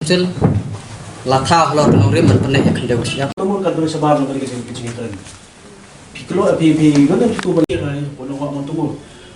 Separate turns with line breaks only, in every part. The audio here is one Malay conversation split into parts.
still latah lor nong rim man pene yakin dewa siap
namun kan boleh sebab nak kerja kecil-kecilan piklo api kan itu balik lah pono kau montumur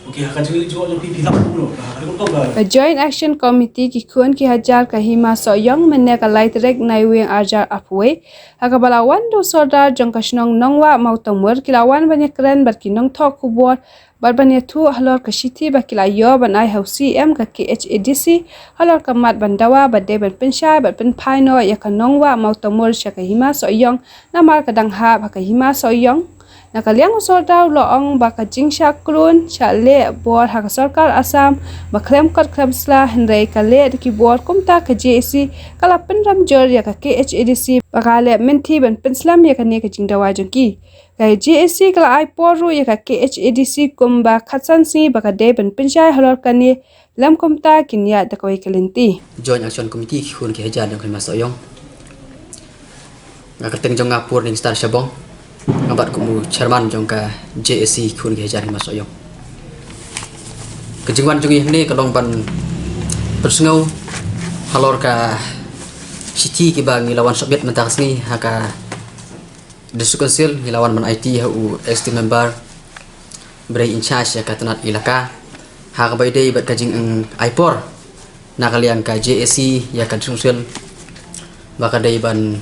okey akan jadi juga yang pipi tak dulu akan kau
A Joint Action Committee ki khun ki hajar ka hima so yong menne ka laitrek naiwing arjar apwe akabalawan do sordar jong ka shnong nongwa mautamur kilawan banya kren bar ki nong thok kubor bar banya thu halor ka shiti ba kilayo banai hausi em ka KHADC halor ka mat bandawa ba de ban pensha ba pen phaino ya ka nongwa mautamur sha ka hima so yong namar ka dangha ba ka hima so yong nakaliang sordar loong baka jingsha krun chale bor hak sarkar Assam baklem kot klamsla hendrai kale ki bor kumta ka JC kala penram jor ya ka KHADC bakale menti ban penslam ya ka ne ka jingdawa jongki ka JC kala ai poru ya ka KHADC kumba khatsan si baka de ban pensai halor kani lam kumta kinya da koi kalenti
Joint Action Committee khun ki hajar dong khima soyong ngakateng jong ngapur ning star shabong ngabat kumu chairman jong ka JSC khun ki hajar khima soyong kejingwan jong ini kalong ban persengau halor ka city ki bang lawan soviet mentas ni haka desukonsil lawan man IT hu ST member beri in charge ya katanat ilaka haka baidei bat kajing ang ipor nakalian ka JSC ya kan sungsil baka dei ban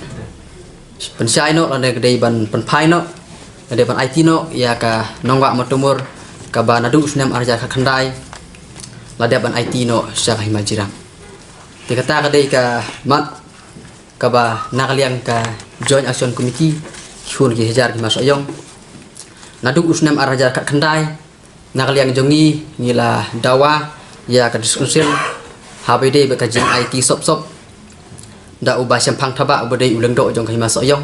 pensai no lan dei ban penpai no dei ban IT no ya ka nongwa motumur ka banadu usnam arja ka khandai la dei ban IT no sa himajirang dikata ka dei ka mat ka ba nakalian ka Joint Action Committee khun ki hajar ki masoyong nadu usnam arja ka khandai nakalian jongi ngila dawa ya ka diskusil habide ba kajing IT sop da ubah sampang thaba ubadei uleng do jong hima soyong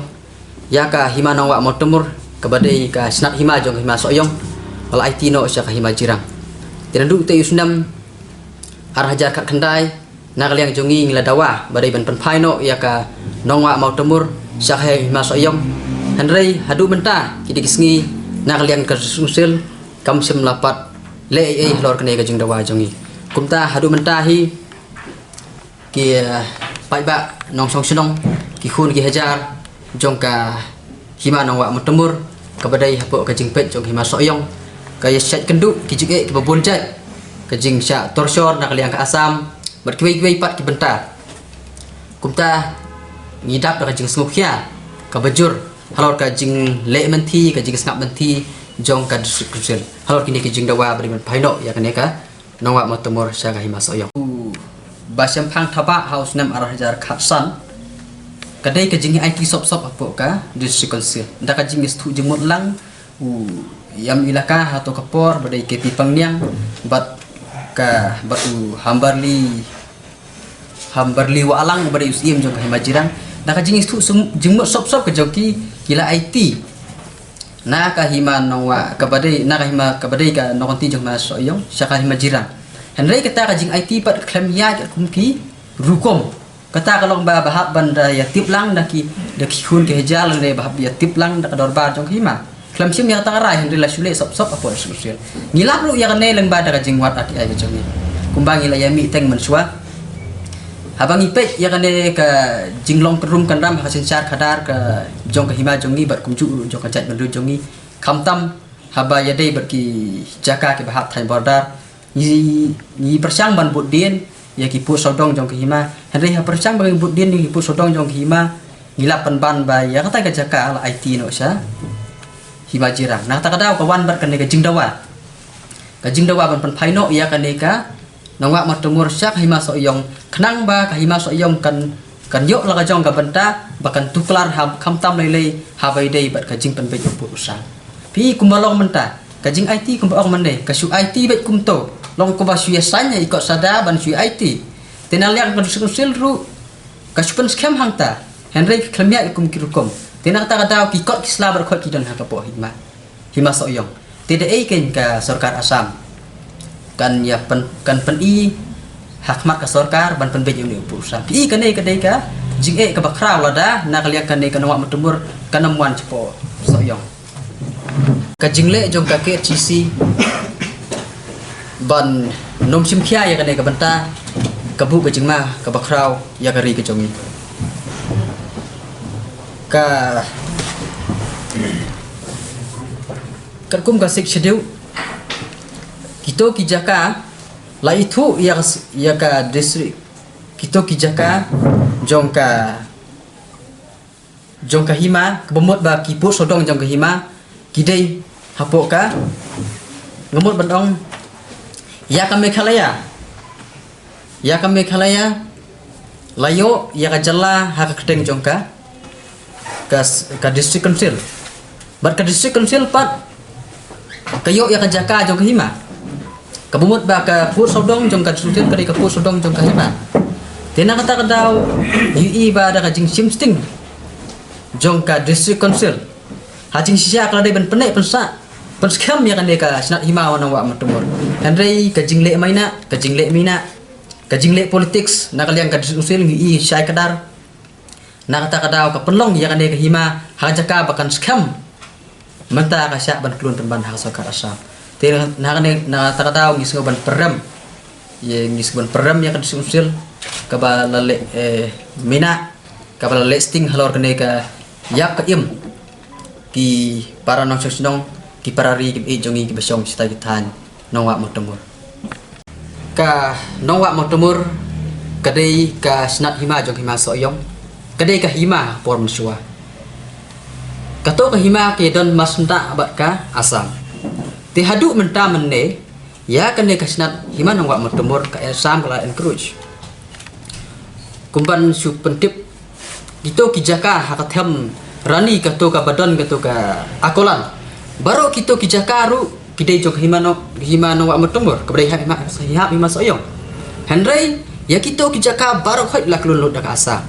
ya ka hima nongwa motumur ka badei ka snat hima jong hima soyong wal IT no sya ka hima jirang tinandu te usnam arhajar ka khandai nakaliang jongi ngila dawa badei ban penpai no ya ka nongwa motumur sya ka hima soyong handrei hadu menta kidikisngi nakaliang ka sungsil kam sim lapat le lor kene ka jing dawa jongi kumta hadu menta hi ki pai ba nong song sinong ki khun ki hajar jong ka hima nongwa motumur ka badai hapo ka jing pet jong hima soyong ka yasat kendu ki jige ki babon jat ka jing sya torsor nakaliang ka Assam bar ki pat ki benta kumta ngidap ka jing smukhya ka bajur halor ka jing le menti ka jing snap menti jong ka diskusil halor kini ki jing dawa bari man phaino ya kane ka nongwa motumur sya ka hima soyong basam phang thaba house nam arhajar khatsan kadai ka jing IT sop apo ka diskusil nda ka jing stu jemut lang yam ilaka atau kapor badai ke pipang niang bat ka batu hambarli wa alang badai usim jong ka himajirang nda ka jing stu jemut sop ka joki kila IT na ka hima nongwa ka badai na ka hima ka badai ka nokonti jong ma soyong syaka himajirang henry kata ka jing IT pat klem ya kumki rukom kata kalong ba bahab banda ya tip lang daki khun ke hejal le bahab ya tip lang dak dorbar jong hima klem sim ya tangarai henry la sule sop apa sosial ngilap lu ya kane leng bada ka jing wat ati ay jong ni kumbang ila ya mi teng mensua habang ipek ya kane ka jinglong kerum kandam ha sensar khadar ka jong ka hima jong ni bat kumju jong ka jat bandu jong ni kamtam haba ya dei bat ki jaka ke bahab thai border ni persang ban budin ya ki pu sodong jong ki hima henry ha persang ban budin ni pu sodong jong ki hima ngilap ban ba ya kata ka jaka ala IT no sya hima jirang nah ta kada kawan bar kane ka jingdawa ban pan no ya kane ka nongwa matumur syak hima soyong khnang ba ka hima soyong kan yo la ka jong ka banta bakan tuklar ha kamtam lele ha bai dei bat ka jing pan be pu usang pi kumbalong menta ka jing IT kumbaong mande ka su IT bet kumto long ko ba suya sanya ikut sada ban suya IT tenal yang kan sul ru kasupan scam hangta henry klemia ikum kirukom tenal ta kada ki kot kisla bar khot ki don ha ka po hima soyong tidak ken ka sarkar Assam kan ya pen i hakmat ka sarkar ban pen be uni urusan i kane kadai ka jing ka bakraw lada na kaliak kane ka nawak matumur kanamuan cepo soyong ka jingle jong ka KHC ban nom sim khia ya kane ka banta kabu ke jingma ke bakrau ya kari ke jongi ka kum ka sik schedule kito ki jaka la itu ya ka district kito ki jaka jong ka hima kebomot ba ki pu sodong jong ka hima kidai hapok ka ngemut bandong ya ka Meghalaya layo ya ka jalla ha ka keteng jong ka district council bat ka district council pat kayo ya ka jaka jong ka hima kabumut ba ka pu sodong jong ka district ka pu sodong jong ka hima tena kata daw ui ba da ka jing simsting jong ka district council hajing sia kala dai ban penek pensa penskam ya kan de ka snat hima wana wa matumur handrei ka jingle maina ka jingle mina ka jingle politics na kaliang ka district council ui syai kadar na kata daw ka penlong ya kan de ka hima hajaka bakan skam menta ka syak ban klun temban ha sakar asam te na kan na kata daw ngis ban peram ye ngis ban peram ya ka district council ka ba lale mina ka ba lale sting halor kan de ka yak ka im ki para nong sosnong ki parari ki jongi ki besong sita kitan nong wa motomur ka nong wa motomur kadai ka snat hima jong hima soyong kadai ka hima por msua kato ka hima ke don masnta abat ka asam ti hadu menta menne ya kadai ka snat hima nong wa motomur ka asam kala encourage kumban su pentip itu kijaka hakatem rani kato ka badan kato ka akolan baru kito kijakaru kidai jok himano wa motomor kabrai hima soyong henry ya kito kijaka baru khoi laklun lo dak asa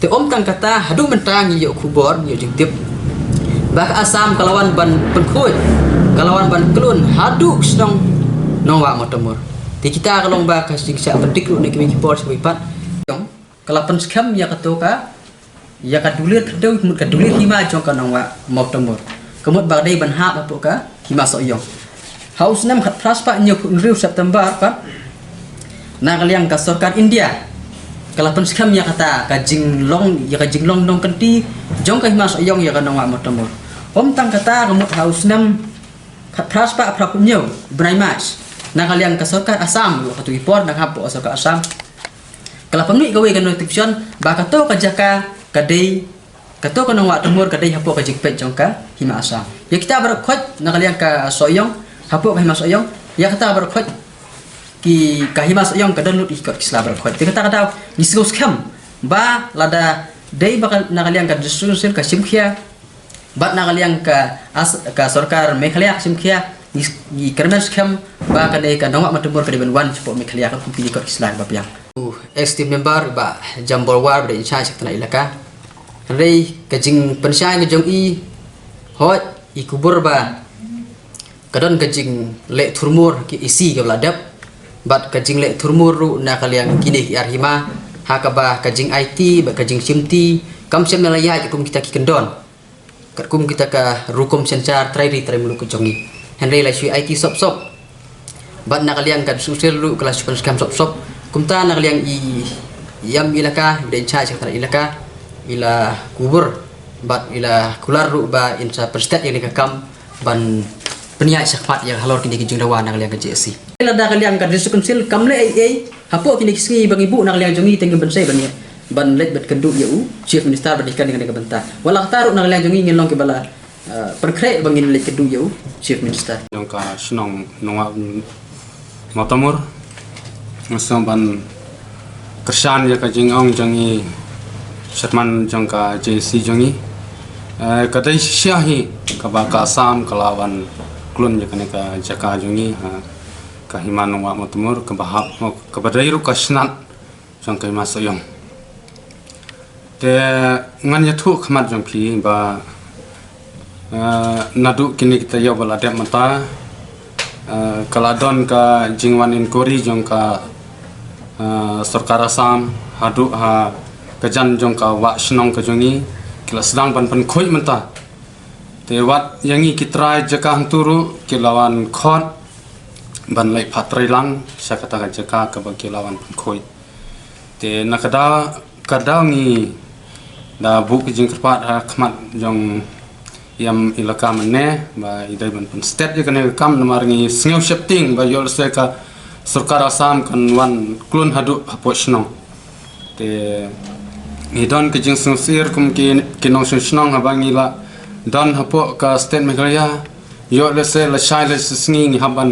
te om tang kata hadu mentang yo kubor yo jingtip bak asam kalawan ban penkhoi kalawan ban klun hadu snong no wa motomor te kita kalong ba ka singsa pendik lu nek mi kipor sebipat yong kalapan skam ya kato ka ya kadulir kedau mut kadulir hima jong kanong wa motomor kemut bagdai ban ha apa ka hima soyong haus nam khat praspa nyo riu September pa na kaliang ka sarkar India kalapan skam ya kata ka jinglong dong kenti jong ka hima soyong ya kanong wa motomor om tang kata kemut haus nam khat praspa prapunyo braimas na kaliang ka sarkar Asam wa katu ipor na hapo sarkar Asam kalapan mi gawe kan notification ba kato ka jaka kadai kato kanong wa temur kadai hapo ka jikpet jongka hima asam ya kita berkhot na kaliang ka soyong hapo ka hima soyong ya kata berkhot ki ka hima soyong kadon lut ikot kisla berkhot ti kata kata nisgos kham ba lada dei bakal na kaliang ka distribution ka simkhia bat na kaliang ka sarkar Meghalaya simkhia ni kermes kham ba kadai ka nongwa matemur kadai ban wan support Meghalaya ka kumpi ikot kisla bapiang ex-team member ba jambol war ber insya sekta ilaka rei kajing pensyai ngejong i hot i kubur ba kadon kajing le thurmur ki isi ke ladap bat kajing le thurmur ru na kaliang kini ki arhima hakaba kajing IT ba kajing simti kam sem melaya ki kum kita ki kendon kat kum kita ka rukum sensar trai mulu ke jongi henry la sui IT sop bat na kaliang kad susil ru kelas penskam sop kumta na kaliang i yam ilaka den cha sekta ilaka ila kubur bat ila kular ru ba insa perstat yang kam ban penia sakmat yang halor kini kijung dawa na kaliang ka JSC ila da kaliang ka district council kamle ai hapo kini kisngi bang ibu na kaliang jongi tengge bensai ban let bat keduk yau chief minister badikan dengan kabenta wala taru na kaliang jongi ngelong ke bala perkre bangin let keduk yau chief minister
yang ka snong nongwa motomur masam ban kersan ya ka jingong jangi Sherman jangka JC jangi kadai syahi ka ba ka Asam kalawan klun ya ka jaka jangi ka himan wa motomur ka bahap ka badai ru ka snat jangka hima soyong te ngan ya thu khmat jang phi ba nadu kini kita ya bala de mata kaladon ka jingwan inquiry jangka sarkar Asam hadu ha kajan jongka wa snong ka jongi kila sedang ban khoi menta te wat yangi kitrai jaka hanturu kilawan khot ban lai phatrai lang sakata ka jaka ka ba kilawan khoi te nakada ni da bu ki jing kerpat khmat jong yam ilaka mane ba idai ban pun state je kane kam namar ni sngeu shifting ba yol se ka sarkar Assam kan wan klun hadu hapo snong te ni don ki jing sir kum ki nong snong habangi la don hapo ka state Meghalaya yol se la shai le sngi ni haban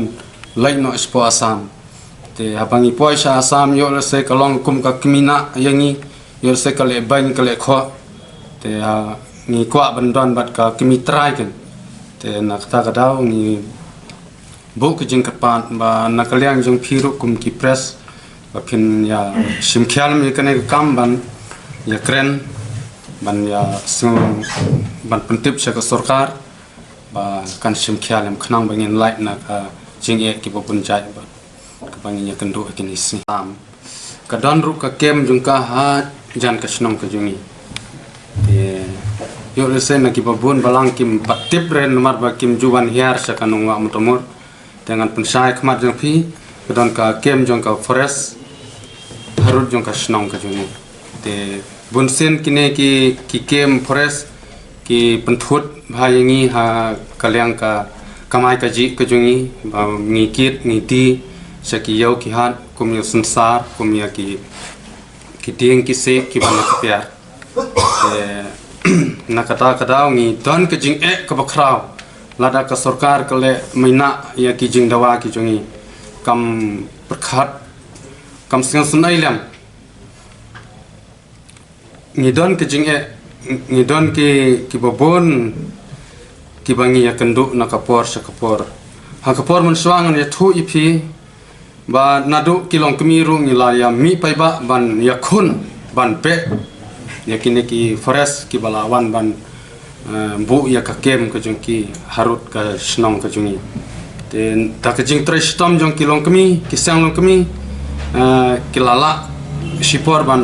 lai no spo Assam te habangi poisha Assam yol se ka long kum ka kimina yangi yol se ka le ban ka le kho te ni kwa bandon bat ka kimitrai kan te nakta kadau ni bu ke jing kapan ba nakaliang jong phiru kum ki press ba phin ya simkhyal mi kane kam ban ya kren ban ya sung ban pentip sa ka sarkar ba kan simkhyal em khnang bangin light na ka jing e ki bopun jai ba ka bangin ya kendu kini sam ka don ru ka kem jong ka ha jan ka snong ka jungi te yo lese na ki babun balang kim patip ren mar ba kim juwan hiar sa kanung wa mutomur dengan pensai khmat jong phi kedon ka kem jong ka forest harut jong ka snong ka juni te bunsen kine ki kem forest ki penthut bhayangi ha kalyang ka kamai ka ji ka jungi ba ngi kit ngi ti sa ki yo ki hat kum yo sansar kum ya ki ding ki se ki ban ka pyar nakata kadau ngi don ke jing ka bakrau lada ka sarkar kale maina ya ki jing dawa ki jungi kam perkhat kam sing sunai lam ngi don ke jing ngi don ki babon ki bangi ya kendu nakapor sakapor ha kapor mun swangan ya thu ipi ba nadu kilong kemiru ngi la ya mi pai ba ban ya khun ban pe yakini ki forest ki balawan ban bu ya ka kem ka jong ki harut ka snong ka jungi ten ta ka jing tres tom jong ki long kemi ki sang long kemi ki lala sipor ban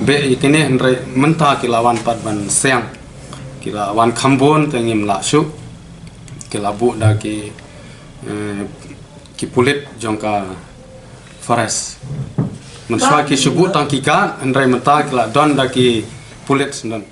be yakini hendrai menta ki lawan pat ban siang ki lawan khambon ka ngim la su ki labu da ki pulit jong ka forest Menswa ki subut tang ki kan andrai menta ki la don da ki pulit sendan